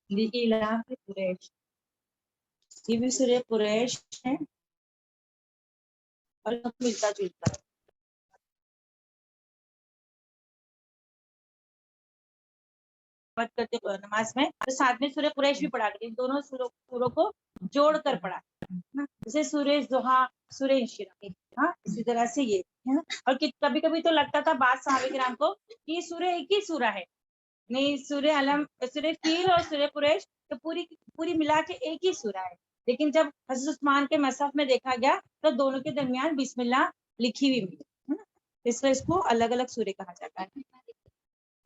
لإلاف قریش، یہ بھی سورہ قریش ہے اور ملتا جلتا ہے. کرتے نماز میں تو ساتھ میں سورہ قریش بھی پڑھا کرتے، دونوں سوروں کو جوڑ کر پڑھا، جیسے سورہ ضحیٰ، سورہ انشراح، ہاں اسی طرح سے یہ ہے نا. اور کبھی کبھی تو لگتا تھا بعض صحابہ کرام کو کہ یہ سورہ ایک ہی سورہ ہے، نہیں سورہ علم، سورہ فیل اور سورہ قریش تو پوری ملا کے ایک ہی سورہ ہے. لیکن جب حضرت عثمان کے مصحف میں دیکھا گیا تو دونوں کے درمیان بسم اللہ لکھی ہوئی ملی ہے نا، اس لیے اس کو الگ الگ سورے کہا جاتا ہے.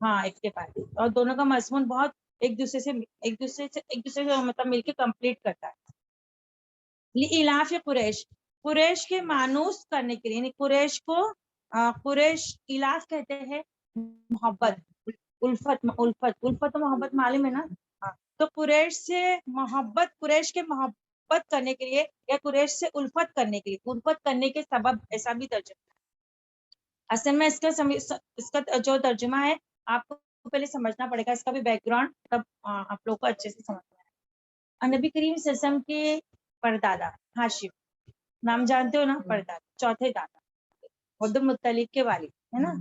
ہاں ایک کے بعد، اور دونوں کا مضمون بہت ایک دوسرے سے مطلب مل کے کمپلیٹ کرتا ہے. لإلاف قریش، قریش کے مانوس کرنے کے لیے، یعنی قریش کو قریش الاف کہتے ہیں محبت، الفت و محبت معلوم ہے نا. تو قریش سے محبت، قریش کے محبت کرنے کے لیے یا قریش سے الفت کرنے کے لیے، الفت کرنے کے سبب، ایسا بھی ترجمہ ہے. اصل میں اس کا جو ترجمہ ہے آپ کو پہلے سمجھنا پڑے گا، اس کا بھی بیک گراؤنڈ، تب آپ لوگ کو اچھے سے سمجھ میں آئے گا. نبی کریم صلی اللہ علیہ وسلم کے پردادا ہاشم، نام جانتے ہو نا، پردادا چوتھے دادا، عبد المطلب کے والد ہے نا.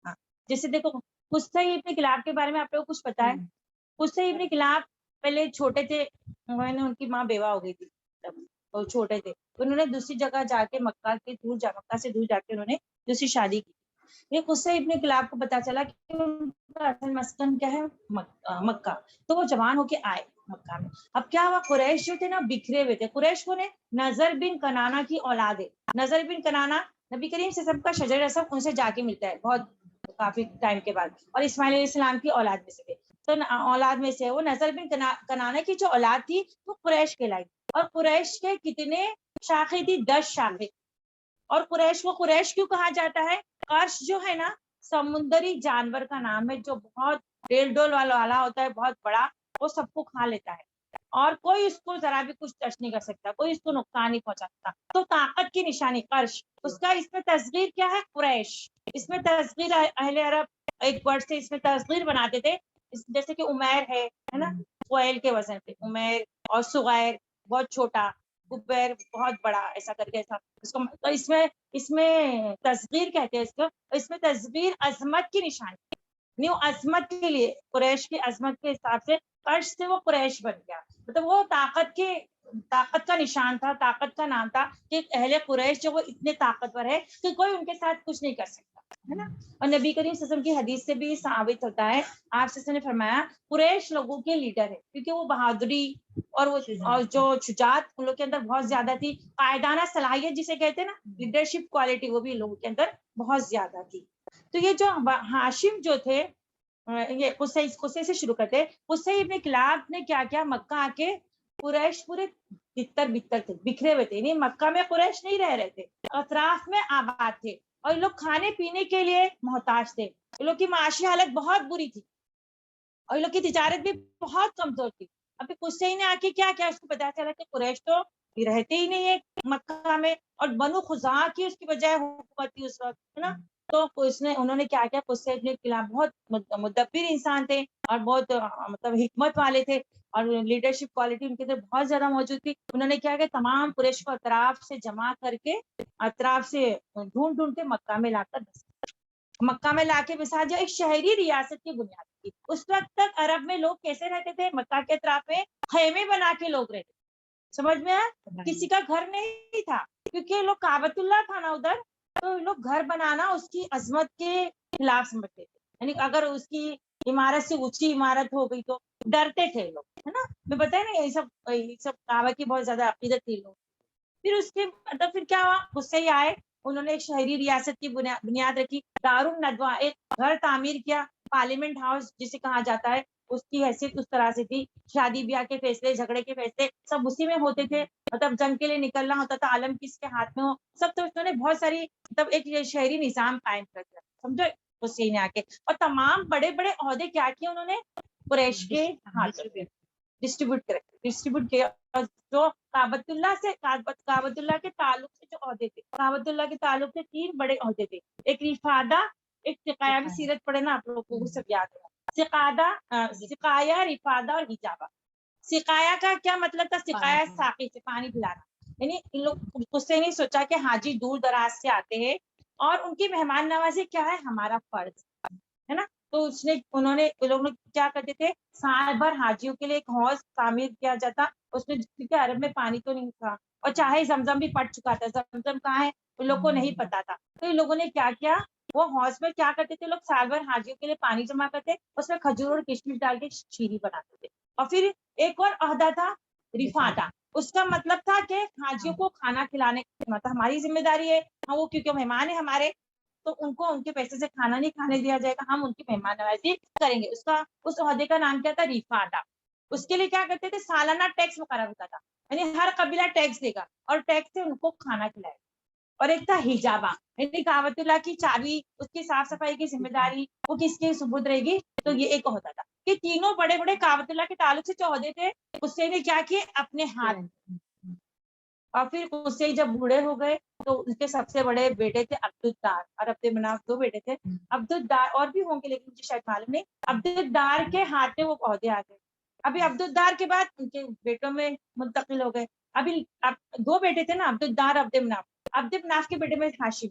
ہاں جیسے دیکھو قصہ ابن کلاب کے بارے میں آپ لوگ کو کچھ پتا ہے؟ قصہ ابن کلاب پہلے چھوٹے تھے، ان کی ماں بیوہ ہو گئی تھی وہ چھوٹے تھے، انہوں نے دوسری جگہ جا کے مکہ سے دور جا کے انہوں نے دوسری شادی کی. یہ قصہ ابن کلاب کو پتا چلا کہ ان کا اصل مسکن کیا ہے، مکہ. تو وہ جوان ہو کے آئے مکہ میں. اب کیا ہوا، قریش جو تھے نا بکھرے ہوئے تھے. قریش کو نے نظر بن کنانا کی اولاد ہے. نظر بن کنانا نبی کریم سے سب کا شجر اسد ان سے جا کے ملتا ہے بہت کافی ٹائم کے بعد، اور اسماعیل علیہ السلام کی اولاد میں سے تھے. تو اولاد میں سے وہ نظر بن کنانا کی جو اولاد تھی وہ قریش کہلائی. اور قریش کے کتنے شاخیں تھی؟ 10 شاخیں. اور قریش کو قریش کیوں کہا جاتا ہے؟ قرش جو ہے نا سمندری جانور کا نام ہے، جو بہت ڈیل ڈول والا ہوتا ہے، بہت بڑا، وہ سب کو کھا لیتا ہے اور کوئی اس کو ذرا بھی کچھ ٹچ نہیں کر سکتا، کوئی اس کو نقصان نہیں پہنچا سکتا. تو طاقت کی نشانی قرش، اس کا اس میں تصغیر کیا ہے؟ قریش. اس میں تصغیر اہل عرب ایک ورڈ سے اس میں تصغیر بناتے تھے، جیسے کہ عمیر ہے نا، قویل کے وزن پہ عمیر، اور صغیر بہت چھوٹا، کبیر بہت بڑا، ایسا کر کے ایسا. اس کو تو اس میں تصغیر کہتے ہیں اس کو. اس میں تصغیر عظمت کی نشانی، نیو عظمت کے لیے، قریش کی عظمت کے حساب سے قرش سے وہ قریش بن گیا. مطلب وہ طاقت کا نشان تھا، طاقت کا نام تھا کہ اہل قریش جو وہ اتنے طاقتور ہے کہ کوئی ان کے ساتھ کچھ نہیں کر سکتا ہے نا. اور نبی کریم صلی اللہ علیہ وسلم کی حدیث سے بھی ثابت ہوتا ہے، آپ صلی اللہ علیہ وسلم نے فرمایا قریش لوگوں کے لیڈر ہے، کیونکہ وہ بہادری اور جو شجاعت ان لوگ کے اندر بہت زیادہ تھی، قائدانہ صلاحیت جسے کہتے ہیں نا، لیڈرشپ کوالٹی، وہ بھی لوگوں کے اندر بہت زیادہ تھی. تو یہ جو ہاشم جو تھے، یہ قصے سے شروع کرتے. قصہ ابن کلاب نے کیا کیا، مکہ آ کے قریش پورے بکھر تھے، بکھرے ہوئے تھے، یعنی مکہ میں قریش نہیں رہ رہے تھے، اطراف میں آباد تھے، اور لوگ کھانے پینے کے لیے محتاج تھے. ان لوگ کی معاشی حالت بہت بری تھی اور ان لوگ کی تجارت بھی بہت کمزور تھی. ابھی قصے نے آ کے کیا کیا، اس کو پتا چلا کہ قریش تو رہتے ہی نہیں ہے مکہ میں، اور بنو خزاعہ کی اس کی بجائے حکومت تھی اس وقت ہے نا. تو انہوں نے کیا کیا، قصہ ابن کلاب بہت مدبر انسان تھے اور بہت مطلب حکمت والے تھے، اور لیڈرشپ کوالٹی ان کے اندر بہت زیادہ موجود تھی. انہوں نے کیا کہ تمام قریش کو اطراف سے جمع کر کے، اطراف سے ڈھونڈ کے مکہ میں لا کے بسا جو ایک شہری ریاست کی بنیاد تھی. اس وقت تک عرب میں لوگ کیسے رہتے تھے؟ مکہ کے اطراف میں خیمے بنا کے لوگ رہتے. سمجھ میں آیا؟ کسی کا گھر نہیں تھا، کیونکہ لوگ کعبۃ اللہ تھا نا ادھر، تو لوگ گھر بنانا اس کی عظمت کے خلاف سمجھتے تھے. یعنی اگر اس کی عمارت سے اونچی عمارت ہو گئی تو ڈرتے تھے لوگ، ہے نا. میں بتایا نا، یہ سب کعبہ کی بہت زیادہ عقیدت تھی لوگ. پھر اس کے مطلب پھر کیا ہوا، اس سے ہی آئے، انہوں نے ایک شہری ریاست کی بنیاد رکھی، دار الندوہ، ایک گھر تعمیر کیا، پارلیمنٹ ہاؤس جسے کہا جاتا ہے، اس کی حیثیت اس طرح سے تھی. شادی بیاہ کے فیصلے، جھگڑے کے فیصلے سب اسی میں ہوتے تھے. مطلب جنگ کے لیے نکلنا ہوتا تھا، عالم کس کے ہاتھ میں ہو، سب. تو انہوں نے بہت ساری مطلب ایک شہری نظام قائم کر دیا، سمجھو اس نے آ کے. اور تمام بڑے بڑے عہدے کیا کیے انہوں نے؟ قریش کے ہاتھ ڈسٹریبیوٹ کیا. اور جو کعبۃ اللہ کے تعلق سے جو عہدے تھے، کعبۃ اللہ کے تعلق سے 3 بڑے عہدے تھے. ایک رفادہ، ایک سقایہ، بھی سیرت پڑھے نا آپ لوگوں کو سب یاد ہے، سقایہ، رفادہ اور حجابہ. सिकाया का क्या मतलब था? सिकाया साकी से पानी पिलाना, यानी इन लोग उससे नहीं सोचा कि हाजी दूर दराज से आते हैं और उनकी मेहमान नवाजी क्या है, हमारा फर्ज है ना। तो उन्होंने लोग क्या करते थे, साल भर हाजियों के लिए एक हौज तामीर किया जाता, उसमें क्योंकि अरब में पानी तो नहीं था और चाहे जमजम भी पट चुका था, जमजम कहाँ है उन लोग को नहीं पता था। तो इन लोगों ने क्या किया, वो हौज में क्या करते थे लोग, साल भर हाजियों के लिए पानी जमा करते, उसमें खजूर और किशमिश डाल के शीरी बनाते थे। और फिर एक और अहदा था रिफादा, उसका मतलब था कि हाजियों को खाना खिलाने, मतलब हमारी जिम्मेदारी है, हाँ वो क्योंकि मेहमान है हमारे, तो उनको उनके पैसे से खाना नहीं खाने दिया जाएगा, हम उनकी मेहमान नवाजी करेंगे। उस ओहदे का नाम क्या था, रिफादा। उसके लिए क्या करते थे, सालाना टैक्स मुकर्रर होता था, यानी हर कबीला टैक्स देगा और टैक्स से उनको खाना खिलाएगा। और एक था हिजाबा, यानी काबतुल्लाह की चाबी, उसकी साफ सफाई की जिम्मेदारी वो किसके सुपुर्द रहेगी, तो ये एक होता था। ये तीनों बड़े बड़े काबतुल्लाह के ताल्लुक से जो ओहदे थे, उससे ने क्या किए, अपने हाथ। और फिर उससे जब बूढ़े हो गए तो उनके सबसे बड़े बेटे थे अब्दुद्दार और अब्द मनाफ, दो बेटे थे। अब्दुद्दार और भी होंगे लेकिन मुझे शायद मालूम नहीं। अब्दुद्दार के हाथ में वो पौधे आ गए। अभी अब्दुद्दार के बाद उनके बेटों में मुंतकिल हो गए। अभी अब दो बेटे थे ना, अब्दुद्दार अब्द मनाफ। अब्द मनाफ के बेटे में हाशिम,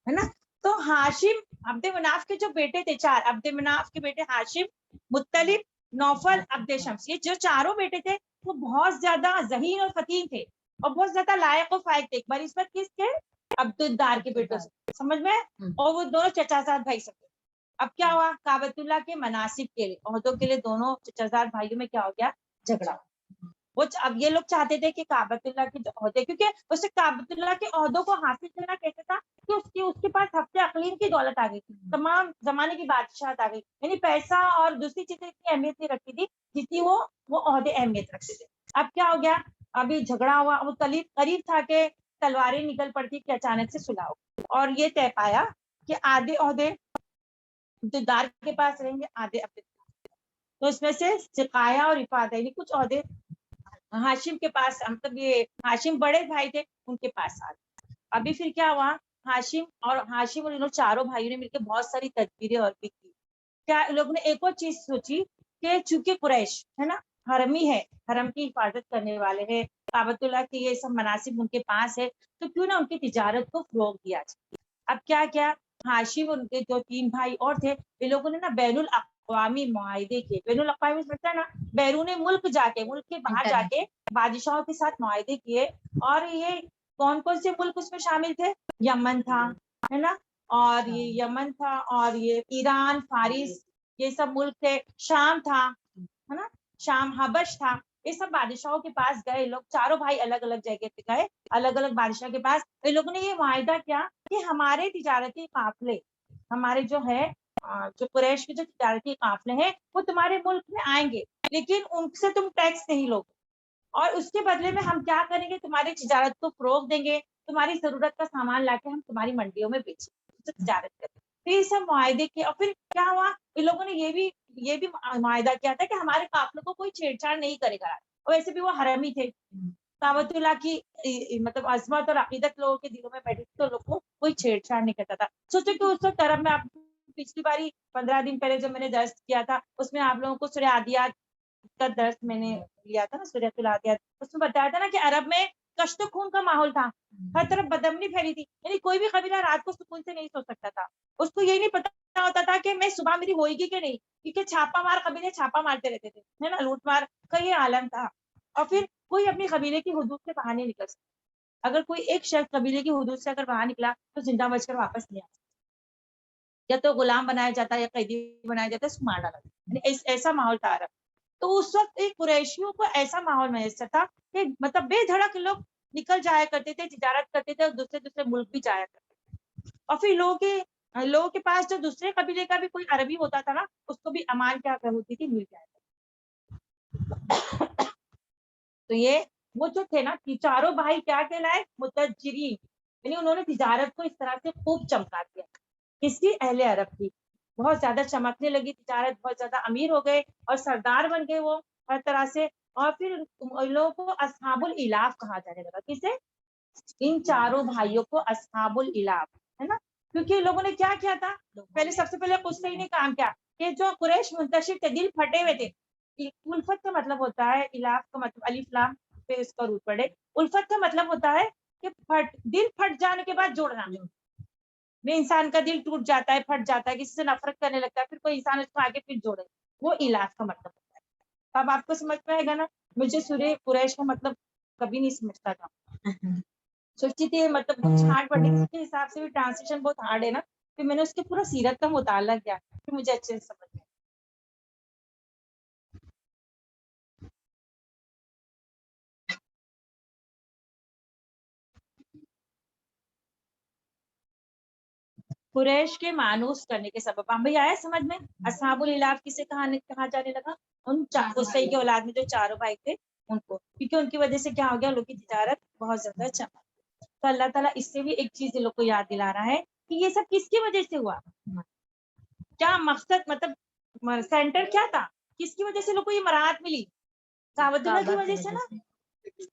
है ना। तो हाशिम, अब्द मनाफ के जो बेटे थे चार, अब्द मनाफ के बेटे हाशिम, मुत्तलिब, नौफल, अब्द शम्स, ये जो चारों बेटे थे वो बहुत ज्यादा ज़हीन और फतीन थे और बहुत ज्यादा लायक और फायक थे। एक बार इस बात किसके, अब्दुद्दार के बेटों से, समझ में। और वो दोनों चचाजाद भाई सब। अब क्या हुआ, काबतुल्लाह के मनासिब के लिए, ओहदों के लिए दोनों चचाजाद भाइयों में क्या हो गया, झगड़ा। वो अब ये लोग चाहते थे कि काबतुल्लाह के जो ओहदे, क्योंकि उससे काबतुल्लाह के ओहदों को हासिल करना कैसे था कि उसके पास हफ्ते अकलीम की दौलत आ गई थी, तमाम जमाने की बादशाहत आ गई, यानी पैसा और दूसरी चीजें इतनी अहमियत नहीं रखती थी जितनी वो ओहदे अहमियत रखते थे। अब क्या हो गया, अभी झगड़ा हुआ, वो करीब था कि तलवारें निकल पड़ती कि अचानक से सुलह हो, और ये तय पाया कि आधे ओहदे अब्दुद्दार के पास रहेंगे, आधे अपने। तो इसमें से सिकाया और इफादा, यानी कुछ ओहदे हाशिम के पास, मतलब ये हाशिम बड़े भाई थे उनके पास आ गए। अभी फिर क्या हुआ, हाशिम और इन चारों भाइयों ने मिलकर बहुत सारी तदबीरें और भी की। क्या लोगों ने एक और चीज सोची कि चूंकि कुरैश है ना, हरमी है, हरम की हिफाजत करने वाले हैं, काबतुल्लाह के ये सब मनासिब उनके पास है, तो क्यों ना उनकी तिजारत को फरोग दिया जाए। अब क्या क्या, हाशिम और उनके जो तीन भाई और थे, इन लोगों ने ना बैनुल अक़वामी मुआहिदे किए। बैनुल अक़वामी मतलब है ना, बैरून मुल्क जाके, मुल्क के बाहर जाके बादशाहों के साथ मुआहिदे किए। और ये कौन कौन से मुल्क उसमें शामिल थे, यमन था, है ना, और ये यमन था, और ये ईरान, फारिस, ये सब मुल्क थे, शाम था, है ना, शाम, हबश था। ये सब बादशाहों के पास गए लोग, चारों भाई अलग अलग जगह पे गए, अलग अलग बादशाह के पास। इन लोगों ने ये मुआहिदा किया कि हमारे तिजारती काफिले, हमारे जो है जो कुरैश के जो तिजारती काफिले हैं वो तुम्हारे मुल्क में आएंगे, लेकिन उनसे तुम टैक्स नहीं लोगे, और उसके बदले में हम क्या करेंगे, तुम्हारी तिजारत को फरोग देंगे, तुम्हारी जरूरत का सामान लाके हम तुम्हारी मंडियों में बेचेंगे, तिजारत करेंगे। तो ये सब मुआहिदे किए। और फिर क्या हुआ, इन लोगों ने ये भी मुआहिदा किया था कि हमारे काफिलों को कोई छेड़छाड़ नहीं करेगा, और वैसे भी वो हरमी थे, काबतुल्लाह की मतलब अजमत और अकीदत लोगों के दिलों में बैठी थी, तो लोगों को कोई छेड़छाड़ नहीं करता था। सोचो कि उस वक्त अरब में, आप पिछली बारी 15 दिन पहले जब मैंने दर्ज किया था, उसमें आप लोगों को सूरह आदियात का दर्ज मैंने लिया था ना, सूरह आदियात, उसमें बताया था ना कि अरब में कश्त खून का माहौल था, हर तरफ बदमनी फैली थी, यानी कोई भी कबीला रात को सुकून से नहीं सो सकता था। उसको ये नहीं पता होता था कि मैं सुबह मेरी होएगी कि नहीं, क्योंकि छापा मार कबीले छापा मारते रहते थे, है ना, लूट मार का ये आलम था। और फिर कोई अपनी कबीले की हुदूद से बाहर नहीं निकल सकता। अगर कोई एक शख्स कबीले की हुदूद से अगर बाहर निकला तो जिंदा बचकर वापस नहीं आ सकता, या तो गुलाम बनाया जाता है या कैदी बनाया जाता है, उसको मार डाला जाता है। ऐसा माहौल था अरब। तो उस वक्त एक कुरैशियों को ऐसा माहौल मैसर था कि मतलब बेधड़क लोग निकल जाया करते थे, तिजारत करते थे और दूसरे दूसरे मुल्क भी जाया करते थे। और फिर लोगों के पास जो दूसरे कबीले का भी कोई अरबी होता था ना, उसको भी अमान क्या होती थी, मिल जाया। तो ये वो जो थे ना, चारों भाई क्या कहलाए, मुतज्जिरीन, यानी उन्होंने तिजारत को इस तरह से खूब चमका दिया। किसकी, अहले अरब की। बहुत ज्यादा चमकने लगी तिजारत, बहुत ज्यादा अमीर हो गए और सरदार बन गए वो हर तरह से। और फिर लोगों को अस्हाबुल इलाफ कहा जाने लगा। किसे, इन चारों भाइयों को अस्हाबुल इलाफ, है ना, क्योंकि लोगों ने क्या किया था, पहले सबसे पहले कुछ ही नहीं काम किया कि जो कुरैश मुंतशिर थे, दिल फटे हुए थे, उल्फत का मतलब होता है, इलाफ का मतलब अलिफ लाम पे उसका रूप पड़े। उल्फत का मतलब होता है कि दिल फट जाने के बाद जोड़ना। में इंसान का दिल टूट जाता है, फट जाता है, किसी से नफरत करने लगता है, फिर कोई इंसान उसको आगे फिर जोड़े, वो इलाफ का मतलब होता है। अब आपको समझ में आएगा ना। मुझे सूर्य कुरैश का मतलब कभी नहीं समझता था, सोचती थी मतलब कुछ हार्ड पढ़ने के हिसाब से भी ट्रांसलेशन बहुत हार्ड है ना, फिर मैंने उसके पूरा सीरत का मुताला किया, फिर मुझे अच्छे से समझ में। कुरैश के मानूस करने के सबब, हाँ भाई आया समझ में। असहाबुल इलाफ किसे कहा जाने लगा, उन कुसई के औलाद में जो चारों भाई थे उनको, क्योंकि उनकी वजह से क्या हो गया, लोग की तिजारत बहुत ज्यादा चमक। तो अल्लाह ताला इससे भी एक चीज लोग को याद दिला रहा है कि ये सब किसकी वजह से हुआ, क्या मकसद, मतलब सेंटर क्या था, किसकी वजह से लोग को ये मराहत मिली, काबतुल्लाह की वजह से ना।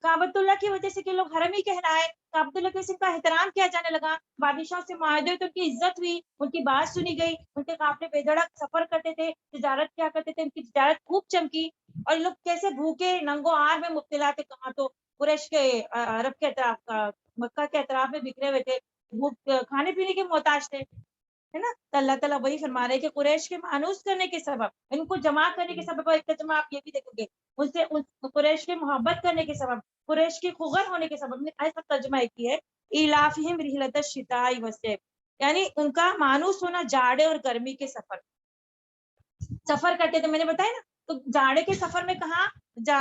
काबतुल्लाह की वजह से कि लोग हरम ही कहलाए, काबतुल्लाह की वजह से उनका एहतराम किया जाने लगा, बादशाह से मुआहदे तो उनकी इज्जत हुई, उनकी बात सुनी गई, उनके काफले बेधड़क सफर करते थे, तिजारत क्या करते थे, उनकी तिजारत खूब चमकी। और लोग कैसे भूखे नंगो आर में मुब्तला थे, कहाँ तो कुरैश के अरब के अतराफ, मक्का के अतराफ में बिखरे हुए थे, भूख खाने पीने के मोहताज थे, है ना। तो अल्लाह ताला वही फरमा रहे कि कुरैश के मानूस करने के सबब, इनको जमा करने के सबब, एक तर्जुमा आप ये भी देखोगे, उनसे कुरैश के मोहब्बत करने के सबब, कुरैश के खुगर होने के सबब ने ऐसा तर्जुमा एक है, इलाफिहिम रिहलत शिताई वसैफ, यानी उनका मानूस होना जाड़े और गर्मी के सफर करते थे, मैंने बताया ना। तो जाड़े के सफर में कहा जा,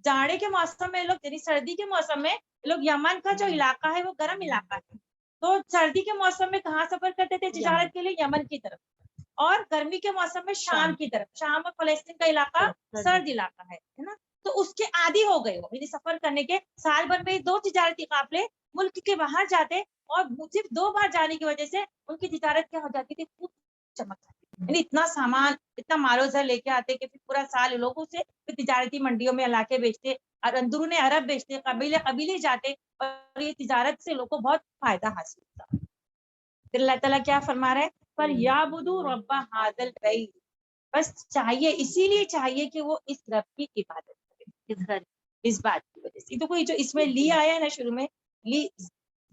जाड़े के मौसम में लोग, यानी सर्दी के मौसम में लोग, यमन का जो इलाका है वो गर्म इलाका है, तो सर्दी के मौसम में कहाँ सफर करते थे तिजारत के लिए, यमन की तरफ, और गर्मी के मौसम में शाम की तरफ। शाम और फलस्तीन का इलाका सर्द इलाका है ना। तो उसके आदी हो गए वो, यानी सफर करने के, साल भर में 2 तिजारती काफले मुल्क के बाहर जाते, और सिर्फ 2 बार जाने की वजह से उनकी तिजारत क्या हो जाती थी, खूब चमक जाती, यानी इतना सामान, इतना मालो जर लेके आते कि फिर पूरा साल लोगों से फिर तिजारती मंडियों में लाके बेचते, और अंदरून अरब बेचते, कबीले कबीले जाते, और ये तिजारत से लोगों को बहुत फायदा हासिल होता। फिर अल्लाह ताला क्या फरमा रहे हैं, पर याबुदु रब्बा हादल बैत, बस चाहिए, इसीलिए चाहिए कि वो इस रब की इबादत करें, इस बात की वजह से। तो कोई जो इसमें ली आया है ना शुरू में, ली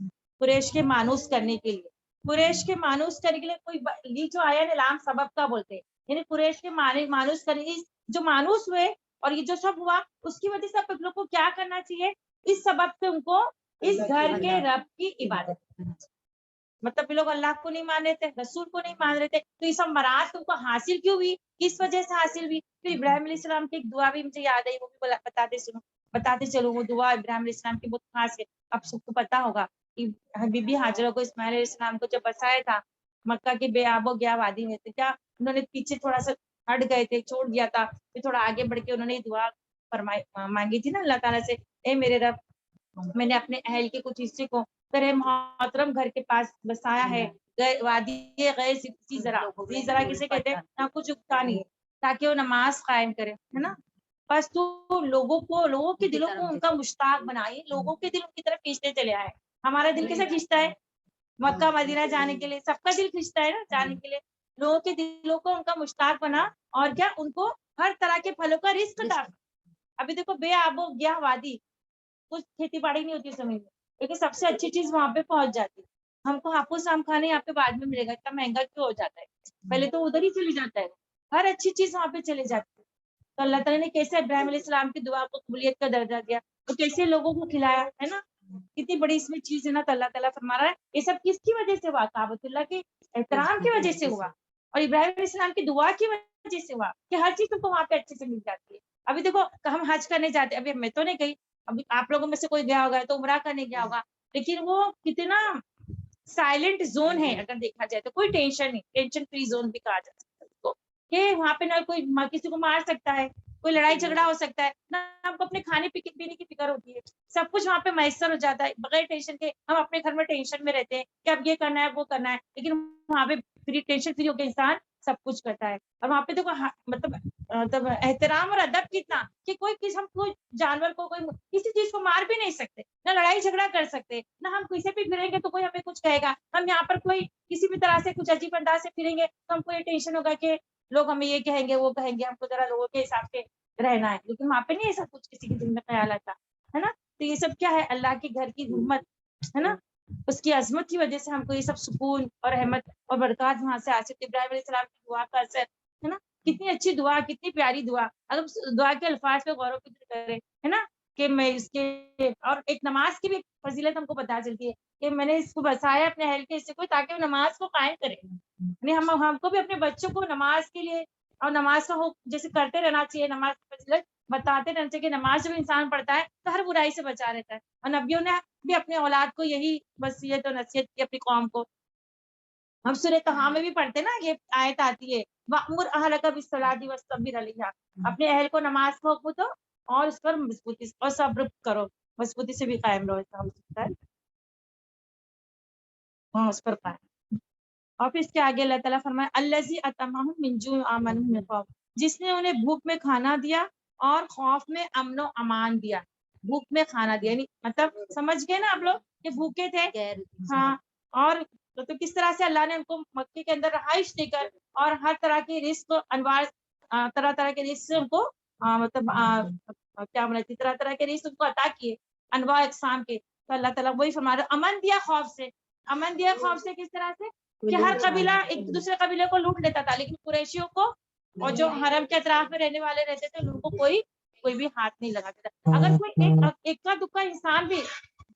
कुरैश के मानूस करने के लिए, कुरैश के मानूस करने के लिए कोई ली जो आया है लाम सबब का बोलते हैं, यानी कुरैश के मानूस करने के जो मानूस हुए और ये जो सब हुआ, उसकी वजह से आप लोग को क्या करना चाहिए, इस सबब से उनको इस घर के रब की इबादत करनी चाहिए। मतलब ये लोग अल्लाह को नहीं मान रहे थे, रसूल को नहीं मान रहे थे, तो ये सब मराहत तुमको हासिल क्यों हुई, किस वजह से हासिल हुई। फिर इब्राहिम अलैहिस्सलाम की एक दुआ भी मुझे याद आई, वो भी बताते चलो। वो दुआ इब्राहिम अलैहिस्सलाम की बहुत खास है, आप सबको पता होगा कि बीबी हाजरा को इस्माइल अलैहिस्सलाम को जब बसाया था मक्का के बेआबो गया वादी में, तो क्या उन्होंने पीछे थोड़ा सा हट गए थे, छोड़ दिया था, फिर थोड़ा आगे बढ़ के उन्होंने दुआ फरमाई, मांगी थी ना अल्लाह ताला से, ए मेरे रब, मैंने अपने अहल के कुछ हिस्से को तेरे मोहतरम घर के पास बसाया है, वादी गए जरा किसे कहते हैं ना, कुछ उगता नहीं है, ताकि वो नमाज कायम करे, है ना। बस तू लोगों के दिलों को उनका मुश्ताक बनाए, लोगों के दिल उनकी तरफ खींचते चले आए। हमारा दिल कैसे खींचता है, मक्का मदीना जाने के लिए सबका दिल खींचता है ना, जाने के लिए। लोगों के दिलों को उनका मुश्ताक बना, और क्या उनको हर तरह के फलों का रिस्क था। अभी देखो बेआबो गया वादी, कुछ खेती बाड़ी नहीं होती उस समय में, लेकिन सबसे अच्छी चीज वहां पे पहुंच जाती है। हमको हापुस आम खाने यहाँ पे बाद में मिलेगा, इतना महंगा क्यों हो जाता है, पहले तो उधर ही चली जाता है, हर अच्छी चीज वहां पे चले जाती है। तो अल्लाह ताला ने कैसे इब्राहिम अलैहिस्सलाम की दुआ को कबूलियत का दर्जा दिया, तो कैसे लोगों को खिलाया, है ना। कितनी बड़ी इसमें चीज है ना। तो अल्लाह ताला फरमा रहा है ये सब किसकी वजह से हुआ, काबतुल्लाह के एहतराम की वजह से हुआ, और इब्राहिम अलैहिस्सलाम की दुआ की वजह से हुआ, कि हर चीज तुमको वहां पे अच्छे से मिल जाती है। अभी देखो हम हज करने जाते, अभी मैं तो नहीं गई, अभी आप लोगों में से कोई गया होगा तो उमरा करने गया होगा, लेकिन वो कितना साइलेंट जोन है, अगर देखा जाए तो कोई टेंशन नहीं, टेंशन फ्री जोन भी कहा जा सकता है उसको, कि वहां पे ना कोई किसी को मार सकता है, कोई लड़ाई झगड़ा हो सकता है ना, हमको अपने खाने पीने की फिक्र होती है, सब कुछ वहां पे मैसर हो जाता है बगैर टेंशन के। हम अपने घर में टेंशन में रहते हैं कि अब ये करना है वो करना है, लेकिन वहां पे फ्री, टेंशन फ्री होकर इंसान सब कुछ करता है। और वहां पे देखो मतलब एहतराम और अदब कितना, कि हम कोई जानवर को, कोई किसी चीज को मार भी नहीं सकते, ना लड़ाई झगड़ा कर सकते, ना हम किसी भी फिरेंगे तो कोई हमें कुछ कहेगा। हम यहाँ पर कोई किसी भी तरह से कुछ अजीब अंदाज से फिरेंगे तो हमको ये टेंशन होगा कि لوگ ہمیں یہ کہیں گے وہ کہیں گے, ہم کو ذرا لوگوں کے حساب سے رہنا ہے, لیکن وہاں پہ نہیں ایسا کچھ کسی کے دل میں خیال آتا ہے نا. تو یہ سب کیا ہے, اللہ کے گھر کی حرمت ہے نا, اس کی عظمت کی وجہ سے ہم کو یہ سب سکون اور رحمت اور برکات وہاں سے حاصل. ابراہیم علیہ السلام کی دعا کا اثر ہے نا, کتنی اچھی دعا, کتنی پیاری دعا. اگر دعا کے الفاظ پہ غور و فکر کرے ہے نا, کہ میں اس کے, اور ایک نماز کی بھی فضیلت ہم کو پتہ چلتی ہے کہ میں نے اس کو بسایا اپنے اہل کے حصے کو تاکہ وہ نماز کو قائم کرے. یعنی ہم کو بھی اپنے بچوں کو نماز کے لیے اور نماز کا جیسے کرتے رہنا چاہیے, نماز کی فضیلت بتاتے رہنا چاہیے کہ نماز جب انسان پڑھتا ہے تو ہر برائی سے بچا رہتا ہے. اور نبیوں نے بھی اپنے اولاد کو یہی وصیت اور نصیحت کی اپنی قوم کو. ہم سورہ طہ میں بھی پڑھتے نا, یہ آیت آتی ہے وَأْمُرْ أَهْلَكَ بِالصَّلَاةِ وَاصْطَبِرْ عَلَيْهَا, اپنے اہل کو نماز کو حکم دو اور اس پر مضبوطی اور صبر کرو, مضبوطی سے بھی قائم رہو. ایسا ہو سکتا ہے ہاں, اس پر قائم. اور پھر اس کے آگے اللہ تعالیٰ فرمائے الذی اطعمہم من جوع وآمنہم من خوف, جس نے انہیں بھوک میں کھانا دیا اور خوف میں امن و امان دیا. بھوک میں کھانا دیا یعنی مطلب سمجھ گئے نا آپ لوگ کہ بھوکے تھے, ہاں, اور تو کس طرح سے اللہ نے ان کو مکے کے اندر رہائش دے کر اور ہر طرح کے رزق انواع, طرح طرح کے رزق سے ان کو مطلب کیا بولتے, طرح طرح کے رزق ان کو عطا کیے انواع اقسام کے. تو اللہ تعالیٰ وہی فرما رہا, امن دیا خوف سے. امن دیا خوف سے کس طرح سے کہ ہر قبیلہ ایک دوسرے قبیلے کو لوٹ لیتا تھا, لیکن قریشیوں کو اور جو حرم کے اطراف میں رہنے والے رہتے تھے ان کو کوئی بھی ہاتھ نہیں لگاتا تھا. اگر کوئی ایک کا دکا انسان بھی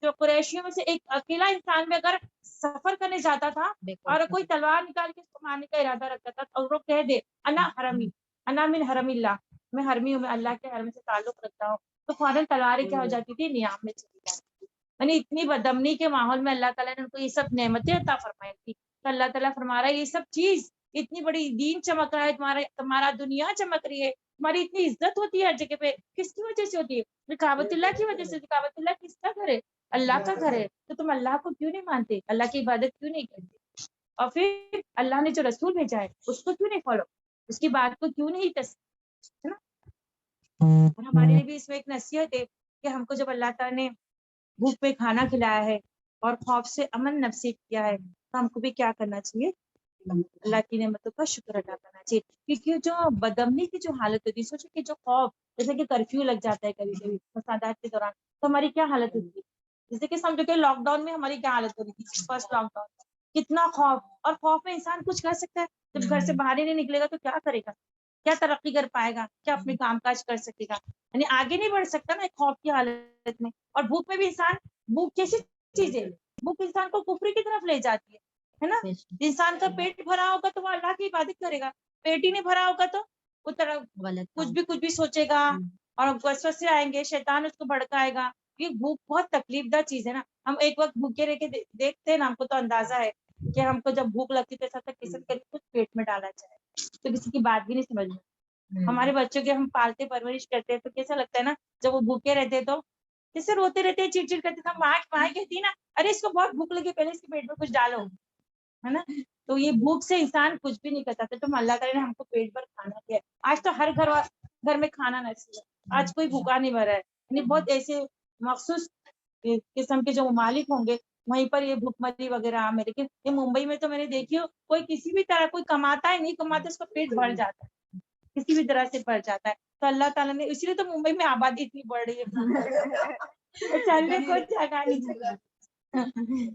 جو قریشیوں میں سے ایک اکیلا انسان بھی اگر سفر کرنے جاتا تھا اور کوئی تلوار نکال کے اس کو مارنے کا ارادہ رکھتا تھا اور وہ کہہ دے انا حرمی, انا من حرم اللہ, میں حرمی ہوں, میں اللہ کے حرم سے تعلق رکھتا ہوں, تو فوراً تلواریں کیا ہو جاتی تھی, نیام میں چلی جاتی تھی. یعنی اتنی بدمنی کے ماحول میں اللہ تعالیٰ نے ان کو یہ سب نعمتیں عطا فرمائی تھی. تو اللہ تعالیٰ فرما رہا ہے یہ سب چیز اتنی بڑی دین چمک رہا ہے, تمہارا دنیا چمک رہی ہے, تمہاری اتنی عزت ہوتی ہے ہر جگہ پہ, کس کی وجہ سے ہوتی ہے؟ کعبۃ اللہ کی وجہ سے. کعبۃ اللہ کس کا گھر ہے؟ اللہ کا گھر ہے. تو تم اللہ کو کیوں نہیں مانتے, اللہ کی عبادت کیوں نہیں کرتے, اور پھر اللہ نے جو رسول بھیجا ہے اس کو کیوں نہیں فالو, اس کی بات کو کیوں نہیں ہے نا. اور ہمارے لیے بھی اس میں ایک نصیحت ہے کہ ہم کو جب اللہ تعالیٰ نے بھوک پہ کھانا کھلایا ہے اور خوف سے امن نصیب کیا ہے تو ہم کو بھی کیا کرنا چاہیے, اللہ کی نعمتوں کا شکر ادا کرنا چاہیے. کیونکہ جو بدامنی کی جو حالت ہوتی ہے, سوچو کہ جو خوف, جیسے کہ کرفیو لگ جاتا ہے کبھی کبھی فسادات کے دوران, تو ہماری کیا حالت ہوتی ہے. جیسے کہ سمجھو کہ لاک ڈاؤن میں ہماری کیا حالت ہو رہی تھی, فرسٹ لاک ڈاؤن, کتنا خوف, اور خوف میں انسان کچھ کر سکتا ہے, جب گھر سے باہر ہی نہیں نکلے گا تو کیا کرے گا, کیا ترقی کر پائے گا, کیا اپنے کام کاج کر سکے گا, یعنی آگے نہیں بڑھ سکتا نا ایک خوف کی حالت میں. اور بھوک میں بھی انسان, بھوک کیسی چیز ہے, بھوک انسان کو کفر کی طرف لے جاتی ہے نا. انسان کا پیٹ بھرا ہوگا تو وہ اللہ کی عبادت کرے گا, پیٹ ہی نہیں بھرا ہوگا تو وہ طرح کچھ بھی سوچے گا, اور وسوسے آئیں گے, شیطان اس کو بھڑکائے گا. یہ بھوک بہت تکلیف دہ چیز ہے نا. ہم ایک وقت بھوکے رہ کے دیکھتے ہیں نا, ہم کو تو اندازہ ہے کہ ہم کو جب بھوک لگتی ہے تو کسی کر کچھ پیٹ میں ڈالا جائے تو کسی کی بات بھی نہیں سمجھ میں. ہمارے بچوں کے ہم پالتے پرورش کرتے ہیں تو کیسا لگتا ہے نا, جب وہ بھوکے رہتے تو جیسے روتے رہتے ہیں, چڑ چڑ کرتے تھے, ماں کہتی نا ارے اس کو بہت بھوک لگی, پہلے اس کے پیٹ میں کچھ ڈالو, ہے نا. تو یہ بھوک سے انسان کچھ بھی نہیں کرتا تھا. تو اللہ تعالیٰ نے ہم کو پیٹ بھر کھانا دیا. آج تو ہر گھر میں کھانا نصیب ہے, آج کوئی بھوکا نہیں مرا ہے. یعنی بہت ایسے مخصوص قسم کے جو ممالک ہوں گے وہیں پر یہ بھوک مری وغیرہ عام ہے, لیکن یہ ممبئی میں تو میں نے دیکھی ہو, کوئی کسی بھی طرح کوئی کماتا ہے نہیں کماتا, اس کا پیٹ بھر جاتا ہے, کسی بھی طرح سے بھر جاتا ہے. تو اللہ تعالیٰ نے, اسی لیے تو ممبئی میں آبادی اتنی بڑھ رہی ہے, چلنے کو جگہ نہیں.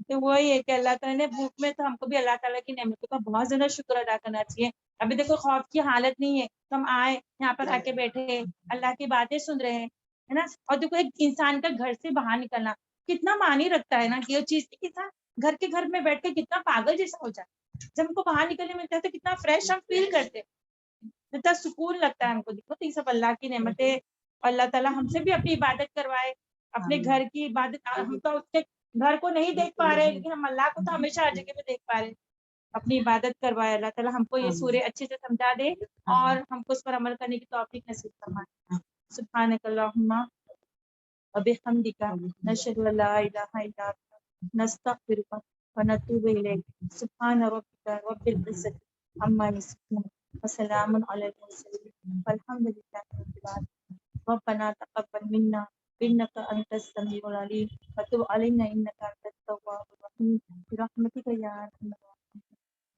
تو وہی ہے کہ اللہ تعالیٰ نے بھوک میں, تو ہم کو بھی اللہ تعالیٰ کی نعمتوں کا بہت زیادہ شکر ادا کرنا چاہیے. ابھی دیکھو خوف کی حالت نہیں ہے تو ہم آئے یہاں پر آ کے بیٹھے, اللہ کی باتیں سن رہے ہیں, ہے نا. اور دیکھو ایک انسان کا گھر سے باہر نکلنا کتنا معنی رکھتا ہے نا, کہ یہ چیز انسان گھر میں بیٹھ کے کتنا پاگل جیسا ہو جاتا ہے, جب ہم کو باہر نکلنے ملتا ہے تو کتنا فریش ہم فیل کرتے ہیں, کتنا سکون لگتا ہے ہم کو. دیکھو تو یہ سب اللہ کی نعمتیں, اللہ تعالیٰ ہم سے بھی اپنی عبادت کروائے, اپنے گھر کی عبادت. ہم تو اس کے گھر کو نہیں دیکھ پا رہے, لیکن ہم اللہ کو تو ہمیشہ ہر جگہ پہ دیکھ پا رہے ہیں. اپنی عبادت کروائے اللہ تعالیٰ, ہم کو یہ سورہ اچھے سے سمجھا دے اور ہم کو اس پر عمل کرنے کی توفیق نصیب فرمائے. سبحانک اللہم وبحمدک, نشہد ان لا الہ الا انت, نستغفرک ونتوب الیک. سبحان ربک رب العزۃ عما یصفون, وسلام علی المرسلین, والحمد للہ رب العالمین. ربنا تقبل منا انك انت السميع العليم وتب علينا انك انت التواب الرحيم برحمتك يا ارحم الراحمين.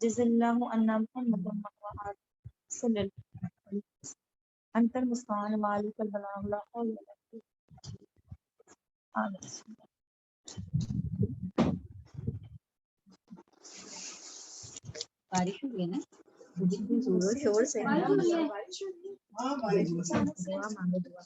جزا الله عنا محمد وعلى صلی اللہ علیہ وسلم انت المستعان مالک البلاغ لا حول ولا قوة آمین. بارش ہوئی ہے نا زور و شور سے. دعا مانگو دعا